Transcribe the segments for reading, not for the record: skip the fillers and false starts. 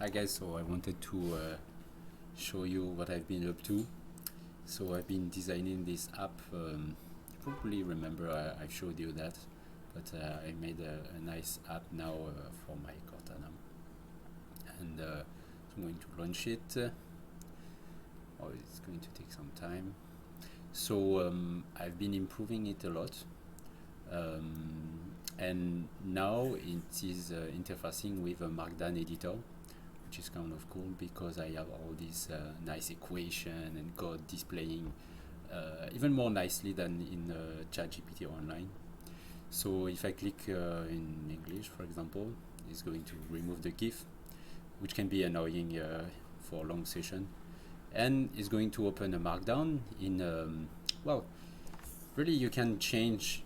Hi guys, so I wanted to show you what I've been up to. So I've been designing this app. You probably remember I showed you that, but I made a nice app now for my Cortana, and so I'm going to launch it. Oh, it's going to take some time. So I've been improving it a lot, and now it is interfacing with a Markdown editor, which is kind of cool because I have all this nice equation and code displaying even more nicely than in ChatGPT online. So if I click in English, for example, it's going to remove the GIF, which can be annoying for a long session, and it's going to open a Markdown in well, really you can change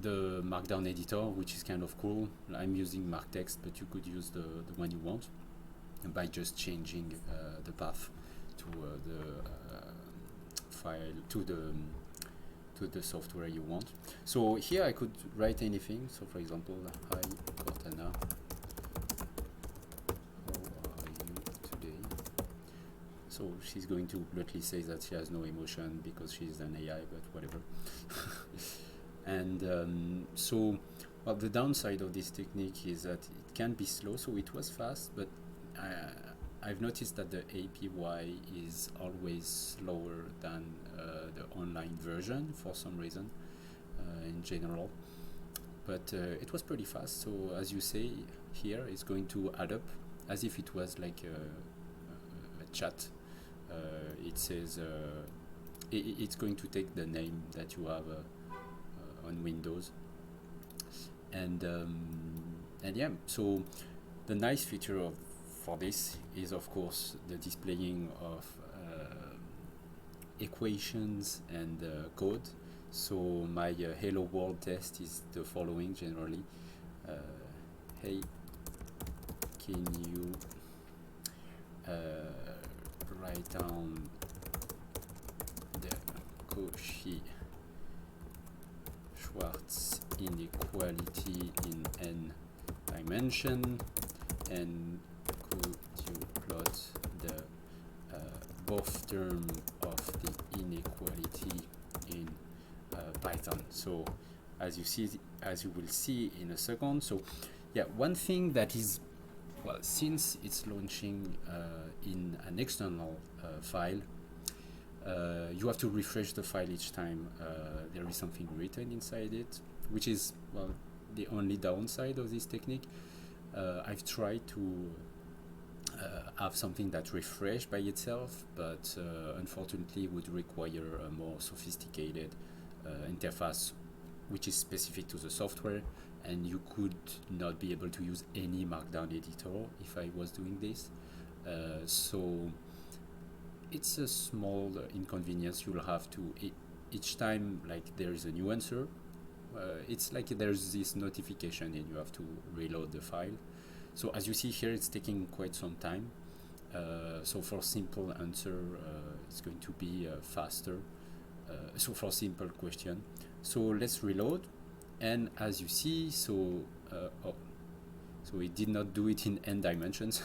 the Markdown editor, which is kind of cool. I'm using MarkText, but you could use the one you want by just changing the path to the file to the software you want. So here I could write anything. So for example, hi Cortana, how are you today? So she's going to bluntly say that she has no emotion because she's an AI, but whatever. And so, well, the downside of this technique is that it can be slow. So it was fast, but I've noticed that the APY is always slower than the online version for some reason in general. But it was pretty fast. So as you say here, it's going to add up as if it was like a chat. It says it's going to take the name that you have on Windows, and yeah. So the nice feature for this is of course the displaying of equations and code. So my hello world test is the following generally. Hey, can you write down the Cauchy-Schwarz inequality in n dimension, and could you plot the both term of the inequality in Python? So as you will see in a second. So yeah, one thing that is, well, since it's launching in an external file, you have to refresh the file each time there is something written inside it, which is, well, the only downside of this technique. I've tried to have something that refresh by itself, but unfortunately would require a more sophisticated interface which is specific to the software, and you could not be able to use any Markdown editor if I was doing this. So it's a small inconvenience. You'll have to, each time like there is a new answer, it's like there's this notification and you have to reload the file. So as you see here, it's taking quite some time. So for simple answer, it's going to be faster. So for simple question, so let's reload, and as you see, so so it did not do it in n dimensions,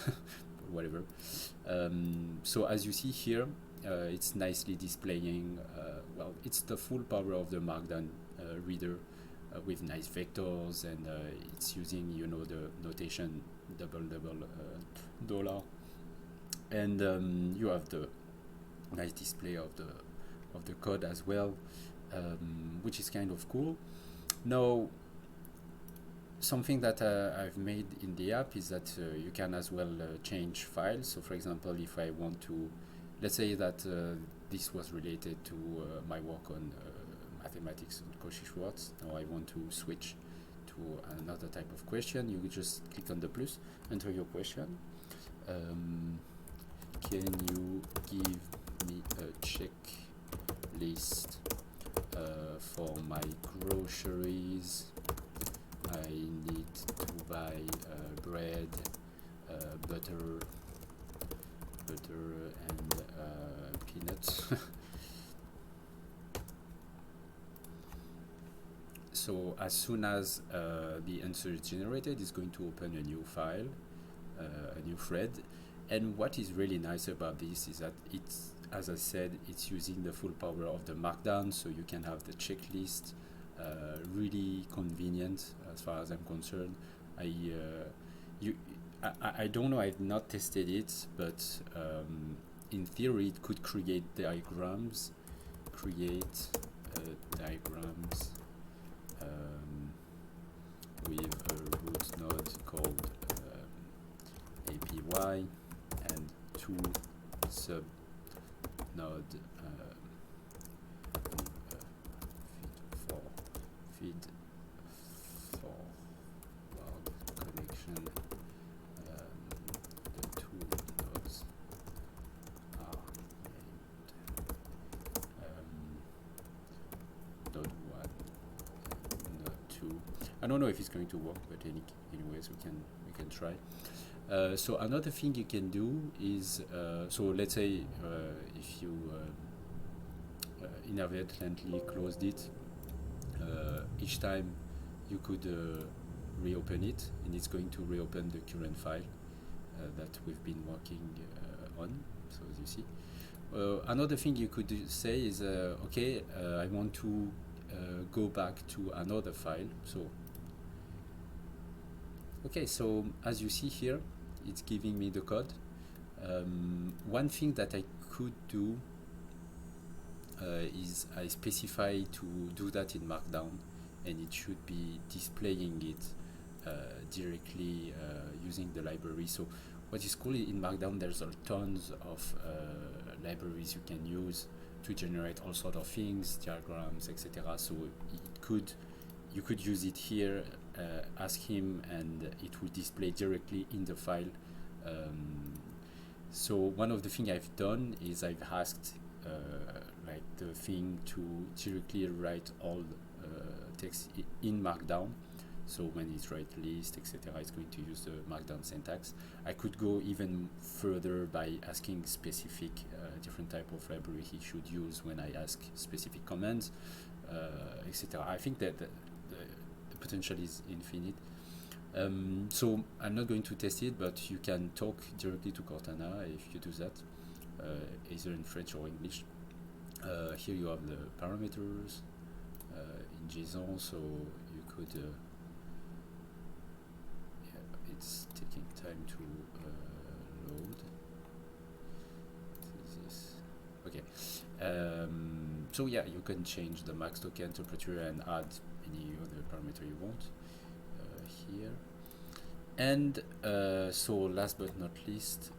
whatever. So as you see here, it's nicely displaying. Well, it's the full power of the Markdown reader with nice vectors, and it's using, you know, the notation double dollar, and you have the nice display of the code as well, which is kind of cool. Now, something that I've made in the app is that you can as well change files. So for example, if I want to, let's say that this was related to my work on mathematics on Cauchy-Schwarz. Now I want to switch to another type of question. You just click on the plus, enter your question. Can you give me a checklist for my groceries? I need to buy bread, butter and peanuts. So as soon as the answer is generated, it's going to open a new file. a new thread. And what is really nice about this is that it's, as I said, it's using the full power of the Markdown, so you can have the checklist. Really convenient as far as I'm concerned. I don't know, I've not tested it, but in theory it could create diagrams, with a root node called APY and two sub node feed forward connection. The two nodes are named node 1 and node 2. I don't know if it's going to work, but anyways, we can try. So another thing you can do is, so let's say if you inadvertently closed it, each time you could reopen it, and it's going to reopen the current file that we've been working on. So as you see, another thing you could say is, okay, I want to go back to another file. So okay, so as you see here, it's giving me the code. One thing that I could do is I specify to do that in Markdown, and it should be displaying it directly using the library. So what is cool in Markdown, there's tons of libraries you can use to generate all sorts of things, diagrams, etc. So you could use it here, ask him, and it will display directly in the file. So one of the things I've done is I've asked like the thing to directly write all text in Markdown. So when it's write list, etc., it's going to use the Markdown syntax. I could go even further by asking specific different type of library he should use when I ask specific commands, etc. I think that the potential is infinite. So I'm not going to test it, but you can talk directly to Cortana if you do that, either in French or English. Here you have the parameters in JSON, so you could it's taking time to load. This. Okay. So yeah, you can change the max token temperature and add any other parameter you want here. And so last but not least,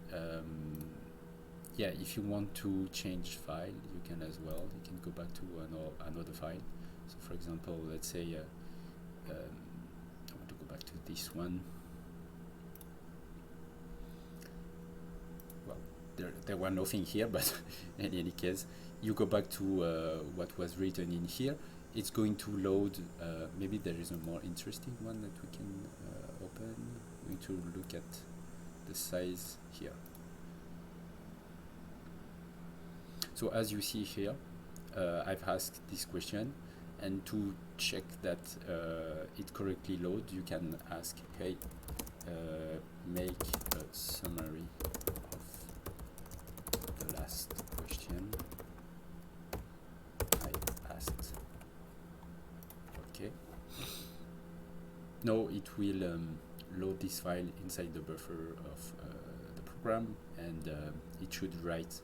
yeah, if you want to change file, you can as well. You can go back to another file. So for example, let's say I want to go back to this one. Well, there were nothing here, but in any case, you go back to what was written in here. It's going to load. Maybe there is a more interesting one that we can open. We're going to look at the size here. So as you see here, I've asked this question, and to check that it correctly loads, you can ask, hey, make a summary of the last question I asked. Okay. Now it will load this file inside the buffer of the program, and it should write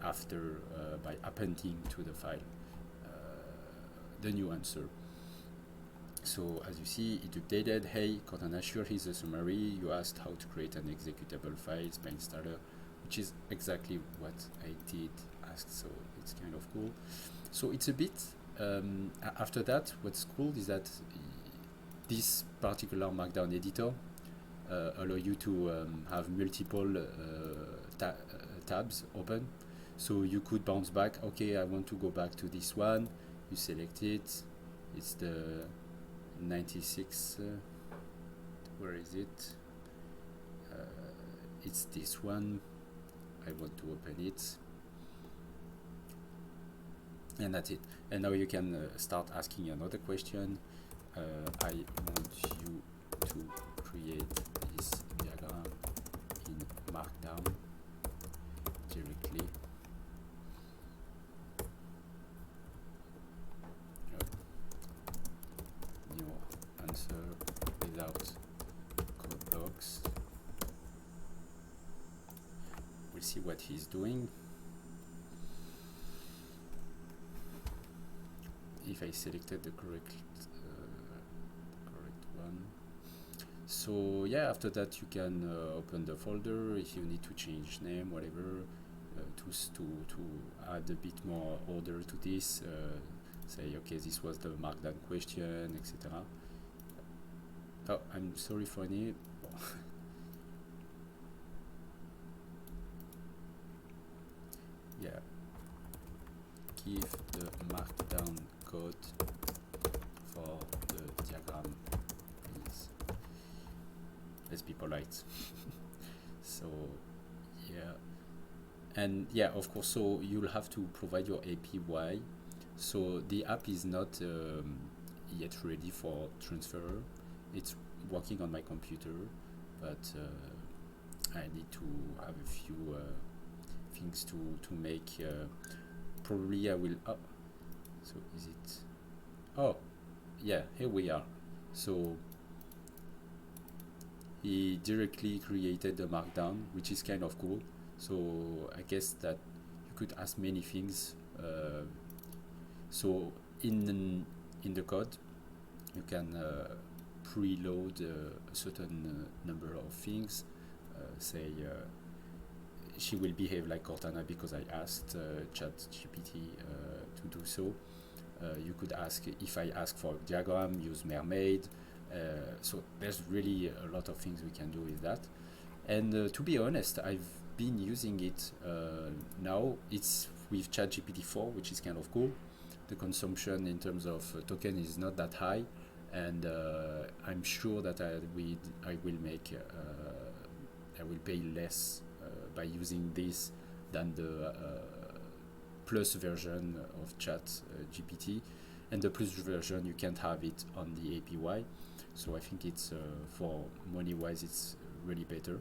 after by appending to the file the new answer. So as you see, it updated. Hey, Cortana, sure, here's a summary. You asked how to create an executable file by installer, which is exactly what I did ask. So it's kind of cool. So it's a bit after that. What's cool is that this particular Markdown editor allow you to have multiple tabs open. So you could bounce back. Okay, I want to go back to this one. You select it. It's the 96. Where is it? It's this one. I want to open it. And that's it. And now you can start asking another question. I want you to create this diagram see what he's doing. If I selected the correct one. So yeah, after that you can open the folder if you need to change name, whatever, to add a bit more order to this. Say, okay, this was the Markdown question, etc. Oh, I'm sorry for any. Yeah, give the Markdown code for the diagram, please. Let's be polite. So yeah, and yeah, of course, so you'll have to provide your API. So the app is not yet ready for transfer. It's working on my computer, but I need to have a few things to make. Probably I will. Oh, so is it? Oh, yeah. Here we are. So he directly created the Markdown, which is kind of cool. So I guess that you could ask many things. So in the code, you can preload a certain number of things. Say she will behave like Cortana because I asked ChatGPT to do so. You could ask, if I ask for a diagram, use mermaid. So there's really a lot of things we can do with that. And to be honest, I've been using it now. It's with ChatGPT4, which is kind of cool. The consumption in terms of token is not that high, and I'm sure that I will pay less by using this than the plus version of ChatGPT. And the plus version, you can't have it on the API. So I think it's for money wise, it's really better.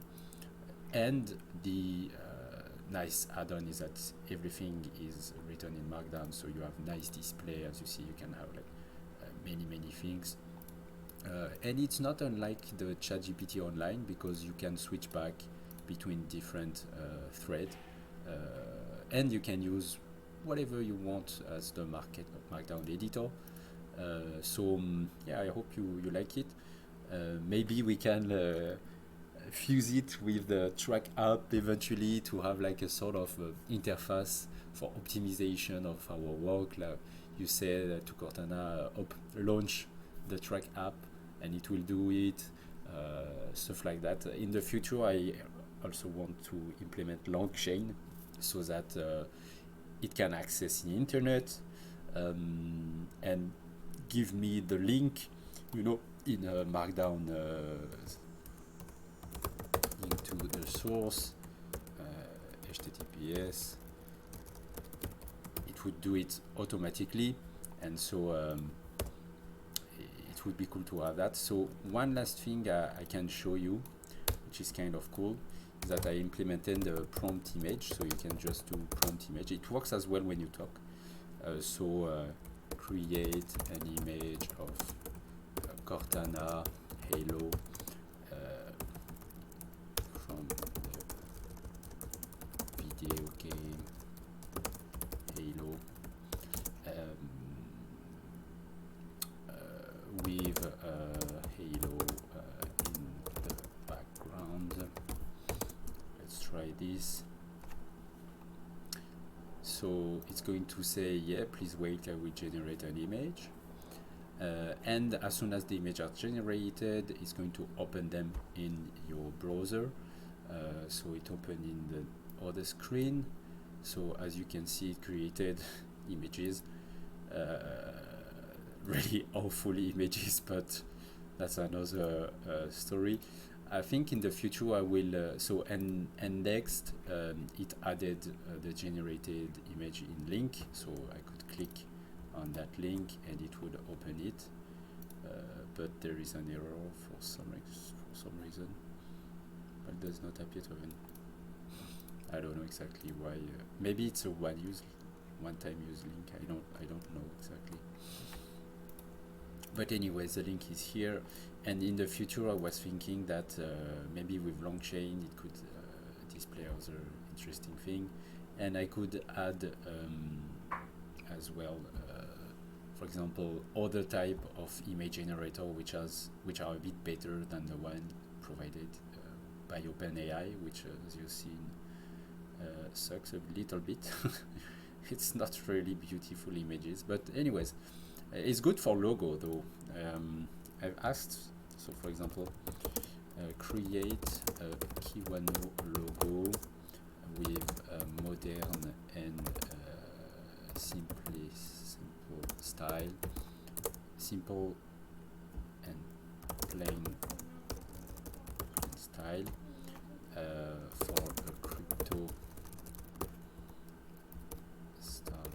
And the nice add-on is that everything is written in Markdown, so you have nice display. As you see, you can have like many things. And it's not unlike the ChatGPT Online, because you can switch back between different threads, and you can use whatever you want as the Markdown editor. So yeah, I hope you like it. Maybe we can fuse it with the track app eventually to have like a sort of interface for optimization of our work. Like you said to Cortana, launch the track app and it will do it, stuff like that. In the future, I also want to implement long chain so that it can access the internet and give me the link, in a Markdown into the source, HTTPS. It would do it automatically, and so it would be cool to have that. So one last thing I can show you, which is kind of cool, is that I implemented the prompt image. So you can just do prompt image. It works as well when you talk. Create an image of Cortana Halo from the video game Halo with Halo in the background. Let's try this. So it's going to say, yeah, please wait, I will generate an image. And as soon as the image are generated, it's going to open them in your browser. So it opened in the other screen. So as you can see, it created images, really awful images, but that's another story. I think in the future I will, and next it added the generated image in link, so I could click on that link and it would open it, but there is an error for some reason, but it does not appear to have any. I don't know exactly why. Maybe it's a one-time use link. I don't know exactly. But anyways, the link is here. And in the future, I was thinking that maybe with long chain, it could display other interesting thing. And I could add as well, for example, other type of image generator which are a bit better than the one provided by OpenAI, which as you see sucks a little bit. It's not really beautiful images, but anyways, it's good for logo though. I've asked, so for example, create a Kiwano logo with modern and simple style, simple and plain style for a crypto startup.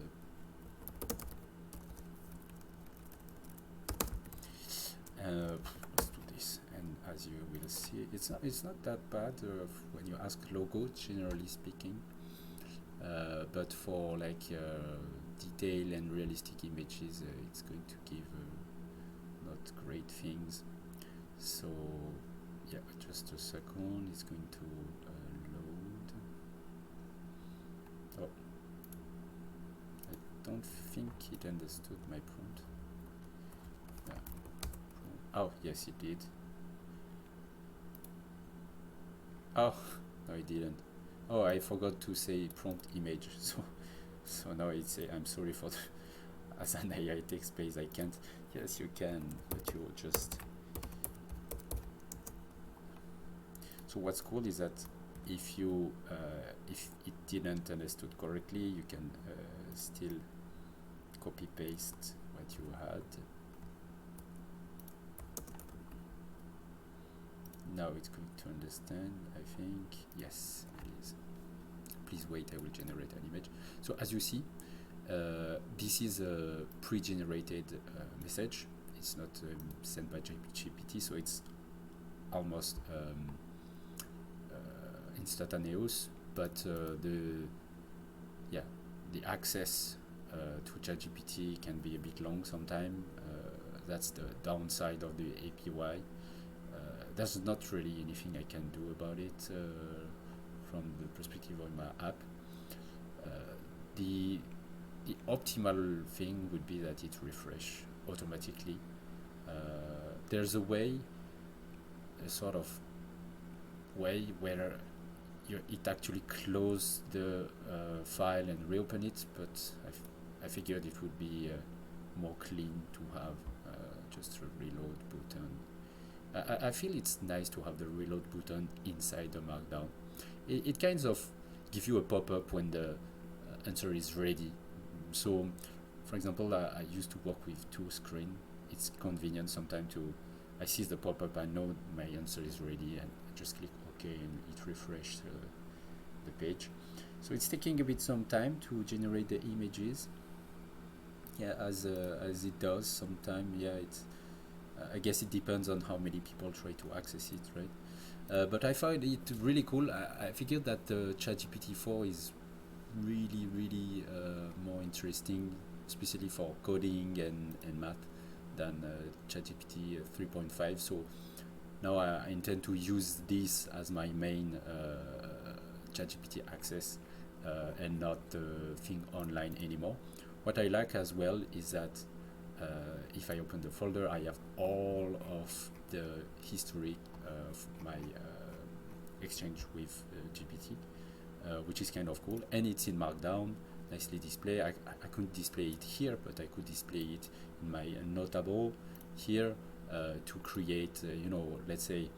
Let's do this, and as you will see, it's not that bad when you ask logo, generally speaking. But for like detail and realistic images, it's going to give not great things. So yeah, just a second, it's going to load. Oh, I don't think it understood my prompt. Yeah. Oh, yes, it did. Oh, no, it didn't. Oh, I forgot to say prompt image. So now it say, I'm sorry for the, as an AI text base, I can't. Yes, you can, but you just. So what's cool is that if you if it didn't understood correctly, you can still copy paste what you had. Now it's going to understand, I think. Yes, it is. Please wait, I will generate an image. So as you see, this is a pre-generated message. It's not sent by GPT, so it's almost instantaneous. But the access to ChatGPT can be a bit long sometimes. That's the downside of the API. There's not really anything I can do about it from the perspective of my app. The optimal thing would be that it refresh automatically. There's a way, a sort of way where it actually close the file and reopen it, but I figured it would be more clean to have just a reload button. I feel it's nice to have the reload button inside the Markdown. It kind of gives you a pop-up when the answer is ready. So, for example, I used to work with two screens. It's convenient sometimes to, I see the pop-up, I know my answer is ready, and I just click OK, and it refreshes the page. So it's taking a bit some time to generate the images. Yeah, as it does sometimes. Yeah, it's. I guess it depends on how many people try to access it, right? But I find it really cool. I figured that the ChatGPT4 is really more interesting, especially for coding and math, than ChatGPT 3.5. So now I intend to use this as my main ChatGPT access and not the thing online anymore. What I like as well is that if I open the folder, I have all of the history of my exchange with GPT, which is kind of cool, and it's in Markdown, nicely displayed. I couldn't display it here, but I could display it in my notable here to create, let's say,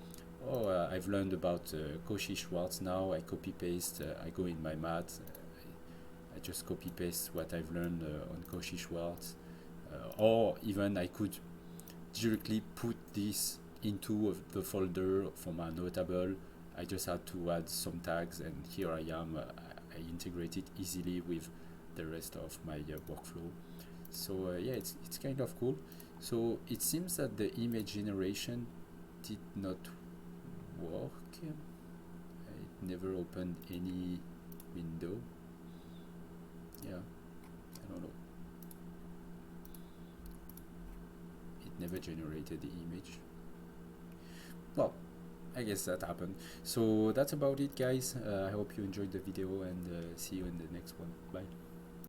I've learned about Cauchy Schwarz now. I copy paste, I go in my math, I just copy paste what I've learned on Cauchy Schwarz. Or even I could directly put this into the folder for my notable. I just had to add some tags, and here I am. I integrate it easily with the rest of my workflow. So yeah, it's kind of cool. So it seems that the image generation did not work. It never opened any window. Yeah, I don't know. Never generated the image. Well, I guess that happened. So that's about it, guys. I hope you enjoyed the video, and see you in the next one. Bye.